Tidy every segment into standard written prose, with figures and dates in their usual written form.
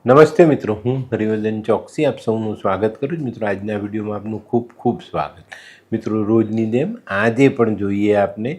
નમસ્તે મિત્રો, હું હરિવર્ધન ચોકસી આપ સૌનું સ્વાગત કરું છું. મિત્રો, આજના વિડીયોમાં આપનું ખૂબ ખૂબ સ્વાગત. મિત્રો, રોજની જેમ આજે પણ જોઈએ આપને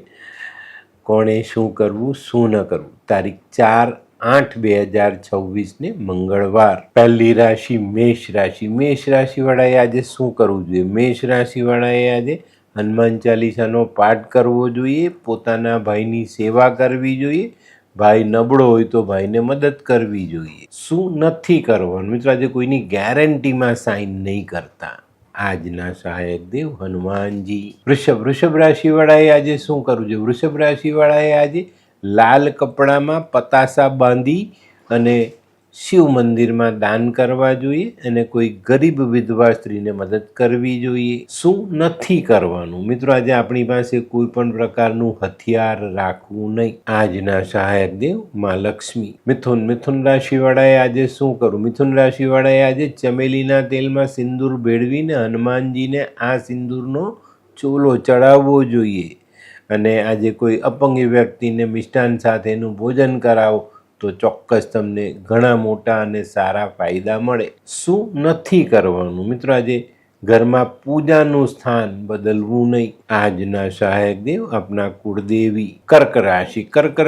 કોણે શું કરવું શું ન કરવું. તારીખ 4/8/2026 મંગળવાર. પહેલી રાશિ મેષ રાશિ. મેષ રાશિવાળાએ આજે શું કરવું જોઈએ? મેષ રાશિવાળાએ આજે હનુમાન ચાલીસાનો પાઠ કરવો જોઈએ, પોતાના ભાઈની સેવા કરવી જોઈએ, ભાઈ નબળો હોય તો ભાઈને મદદ કરવી જોઈએ. શું નથી કરવાનું? મિત્રો, આજે કોઈની ગેરંટીમાં સાઇન નહીં કરતા. આજના સહાયક દેવ હનુમાનજી. વૃષભ રાશિવાળાએ આજે શું કરવું જોઈએ? વૃષભ રાશિવાળાએ આજે લાલ કપડામાં પતાસા બાંધી અને શિવ મંદિરમાં દાન કરવા જોઈએ અને કોઈ ગરીબ વિધવા સ્ત્રીને મદદ કરવી જોઈએ. શું નથી કરવાનું? મિત્રો, આજે આપણી પાસે કોઈ પણ પ્રકારનું હથિયાર રાખવું નહીં. આજના સહાયક દેવ માં લક્ષ્મી. મિથુન રાશિવાળાએ આજે શું કરવું? મિથુન રાશિવાળાએ આજે ચમેલીના તેલમાં સિંદૂર ભેળવીને હનુમાનજીને આ સિંદૂરનો ચોલો ચડાવવો જોઈએ અને આજે કોઈ અપંગ વ્યક્તિને મિષ્ટાન સાથેનું ભોજન કરાવો તો ચોક્કસ તમને ઘણા મોટા અને સારા ફાયદા મળે. શું નથી કરવાનું? મિત્રો, આજે ઘરમાં પૂજાનું સ્થાન બદલવું નહીં. આજના સહાયક દેવ આપના કુળદેવી. કર્ક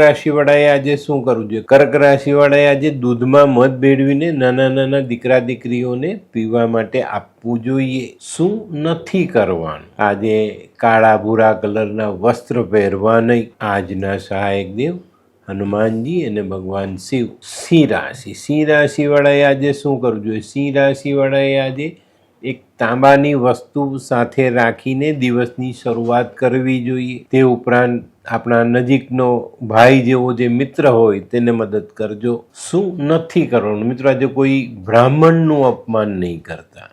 રાશિવાળાએ આજે શું કરવું જોઈએ? કર્ક રાશિવાળાએ આજે દૂધમાં મધ ભેળવીને નાના દીકરા દીકરીઓને પીવા માટે આપવું જોઈએ. શું નથી કરવાનું? આજે કાળા ભૂરા કલરના વસ્ત્ર પહેરવા નહીં. આજના સહાયક દેવ હનુમાનજી અને ભગવાન શિવ. સિંહ રાશિવાળાએ આજે શું કરવું જોઈએ? સિંહ રાશિવાળાએ આજે એક તાંબાની વસ્તુ સાથે રાખીને દિવસની શરૂઆત કરવી જોઈએ. તે ઉપરાંત આપણા નજીકનો ભાઈ જેવો જે મિત્ર હોય તેને મદદ કરજો. શું નથી કરવાનું? મિત્રો, આજે કોઈ બ્રાહ્મણનું અપમાન નહીં કરતા.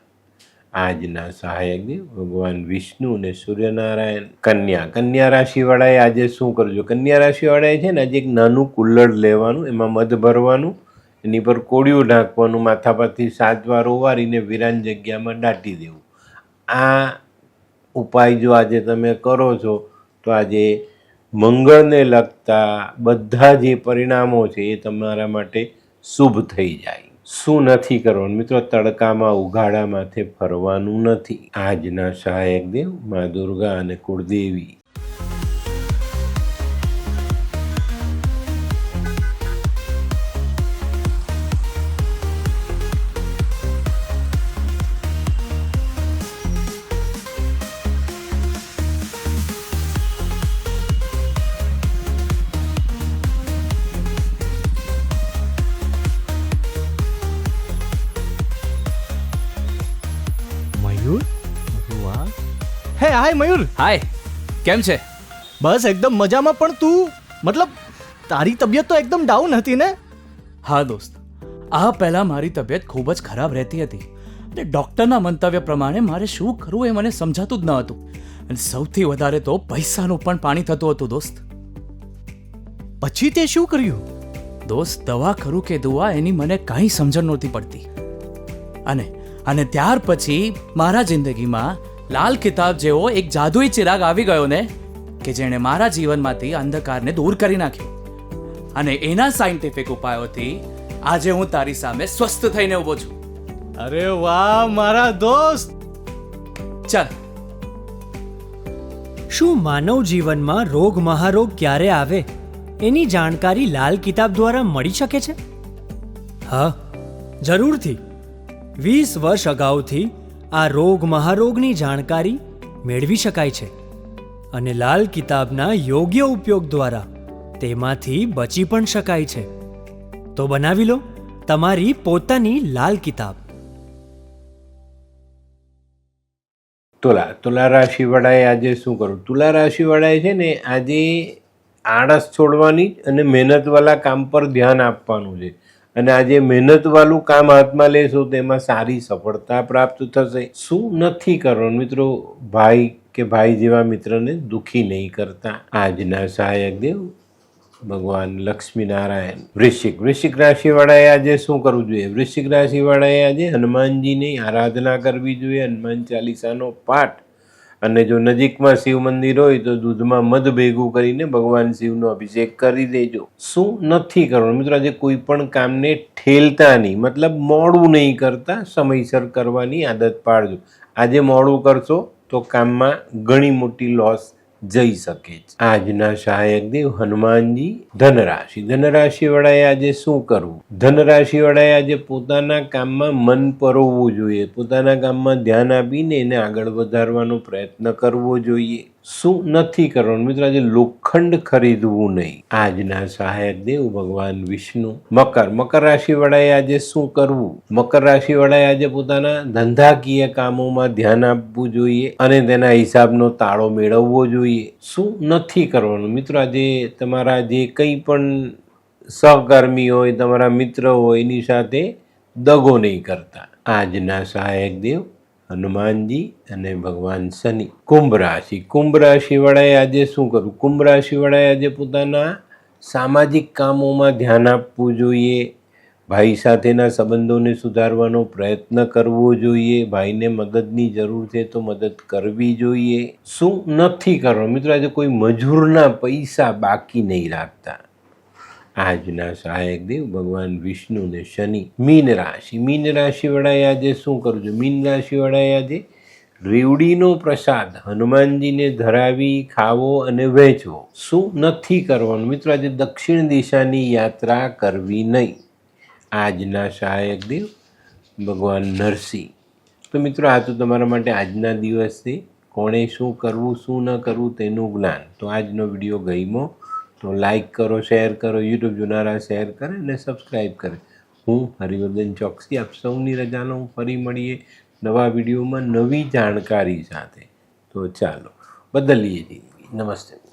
આજના સહાયક દેવ ભગવાન વિષ્ણુ અને સૂર્યનારાયણ. કન્યા રાશિવાળાએ આજે શું કરજો? કન્યા રાશિવાળાએ છે ને આજે એક નાનું કુલ્લડ લેવાનું, એમાં મધ ભરવાનું, એની પર કોળિયું ઢાંકવાનું, માથા પરથી 7 વાર ઓવારીને વિરાન જગ્યામાં દાટી દેવું. આ ઉપાય જો આજે તમે કરો છો તો આજે મંગળને લગતા બધા જે પરિણામો છે એ તમારા માટે શુભ થઈ જાય. શું નથી કરવાનું? મિત્રો, તડકામાં ઉઘાડા માથે ફરવાનું નથી. આજના સહાયક દેવ મા દુર્ગા અને કુળદેવી. મયુર, વાહ. હે હાય મયુર. હાય, કેમ છે? બસ એકદમ મજામાં. પણ તું મતલબ તારી તબિયત તો એકદમ ડાઉન હતી ને? હા દોસ્ત, આ પહેલાં મારી તબિયત ખૂબ જ ખરાબ રહેતી હતી અને ડૉક્ટરના મંતવ્ય પ્રમાણે મારે શું કરવું એ મને સમજાતું જ ન હતું. અને સૌથી વધારે તો પૈસાનું પણ પાણી થતું હતું દોસ્ત. પછી તે શું કર્યું? દોસ્ત, દવા કરું કે દુઆ એની મને કાંઈ સમજણ નહોતી પડતી. અને ત્યાર પછી મારા જિંદગીમાં લાલ કિતાબ જેવો એક જાદુઈ ચિરાગ આવી ગયો ને કે જેણે મારા જીવનમાંથી અંધકારને દૂર કરી નાખ્યો. અને એના સાયન્ટિફિક ઉપાયોથી આજે હું તારી સામે સ્વસ્થ થઈને ઊભો છું. અરે વાહ મારા દોસ્ત. ચાલ. શું માનવ જીવનમાં રોગ મહારોગ ક્યારે આવે એની જાણકારી લાલ કિતાબ દ્વારા મળી શકે છે? હા, જરૂરથી. 20 વર્ષ અગાઉથી આ રોગ મહારોગની જાણકારી મેળવી શકાય છે અને લાલ કિતાબના યોગ્ય ઉપયોગ દ્વારા તેમાંથી બચી પણ શકાય છે. તો બનાવી લો તમારી પોતાની લાલ કિતાબ. તુલા રાશિવાળાએ આજે શું કરવું? તુલા રાશિવાળાએ છે ને આજે આળસ છોડવાની અને મહેનતવાળા કામ પર ધ્યાન આપવાનું છે. અને આજે મહેનતવાળું કામ હાથમાં લેશો તો એમાં સારી સફળતા પ્રાપ્ત થશે. શું નથી કરવાનું? મિત્રો, ભાઈ કે ભાઈ જેવા મિત્રને દુઃખી નહીં કરતા. આજના સહાયક દેવ ભગવાન લક્ષ્મીનારાયણ. વૃશ્ચિક રાશિવાળાએ આજે શું કરવું જોઈએ? વૃશ્ચિક રાશિવાળાએ આજે હનુમાનજીની આરાધના કરવી જોઈએ, હનુમાન ચાલીસાનો પાઠ અને જો નજીકમાં શિવ મંદિર હોય તો દૂધમાં મધ ભેગું કરીને ભગવાન શિવનો અભિષેક કરી દેજો. શું નથી કરવાનું મિત્રો? આજે કોઈ પણ કામને ઠેલતા નહીં, મતલબ મોડું નહીં કરતા, સમયસર કરવાની આદત પાડજો. આજે મોડું કરશો તો કામમાં ઘણી મોટી લોસ જઈ શકે છે. આજના સહાયક દેવ હનુમાનજી. ધનરાશિ. ધનરાશિ વાળાએ આજે શું કરવું? ધનરાશિ વાળાએ આજે પોતાના કામમાં મન પરોવવું જોઈએ, પોતાના કામમાં ધ્યાન આપીને એને આગળ વધારવાનો પ્રયત્ન કરવો જોઈએ. શું નથી કરવાનું મિત્રો? આજે લોખંડ ખરીદવું નહીં. આજના સહાયક દેવ ભગવાન વિષ્ણુ. મકર. મકર રાશિ વાળાએ આજે શું કરવું? મકર રાશિ વાળાએ આજે પોતાના ધંધાકીય કામોમાં ધ્યાન આપવું જોઈએ અને તેના હિસાબનો તાળો મેળવવો જોઈએ. શું નથી કરવાનું મિત્રો? આજે તમારા જે કંઈ પણ સહકર્મી હોય, તમારા મિત્ર હોય, એની સાથે દગો નહીં કરતા. આજના સહાયક દેવ હનુમાનજી અને ભગવાન શનિ. કુંભ રાશિ. કુંભ રાશિ વાળાએ આજે શું કરવું? કુંભ રાશિ વાળાએ આજે પોતાના સામાજિક કામોમાં ધ્યાન આપવું જોઈએ, ભાઈ સાથેના સંબંધોને સુધારવાનો પ્રયત્ન કરવો જોઈએ, ભાઈને મદદની જરૂર છે તો મદદ કરવી જોઈએ. શું નથી કરવાનું મિત્રો? આજે કોઈ મજૂરના પૈસા બાકી નહીં રાખતા. આજના સહાયક દેવ ભગવાન વિષ્ણુ ને શનિ. મીન રાશિ. મીન રાશિ વાળાએ આજે શું કરવું જોઈએ? મીન રાશિ વાળાએ આજે રેવડીનો પ્રસાદ હનુમાનજીને ધરાવી ખાવો અને વહેંચવો. શું નથી કરવાનું મિત્રો? આજે દક્ષિણ દિશાની યાત્રા કરવી નહીં. આજના સહાયક દેવ ભગવાન નરસિંહ. તો મિત્રો આ તો તમારા માટે આજના દિવસથી કોણે શું કરવું શું ન કરવું તેનું જ્ઞાન. તો આજનો વિડીયો ગમ્યો તો લાઈક કરો, શેર કરો, યુટ્યુબ જોનારા શેર કરે અને સબસ્ક્રાઈબ કરે. હું હરિવર્ધન ચોકસી આપ સૌની રજા લઉં. ફરી મળીએ નવા વિડીયોમાં નવી જાણકારી સાથે. તો ચાલો બદલીએ જિંદગી. નમસ્તે.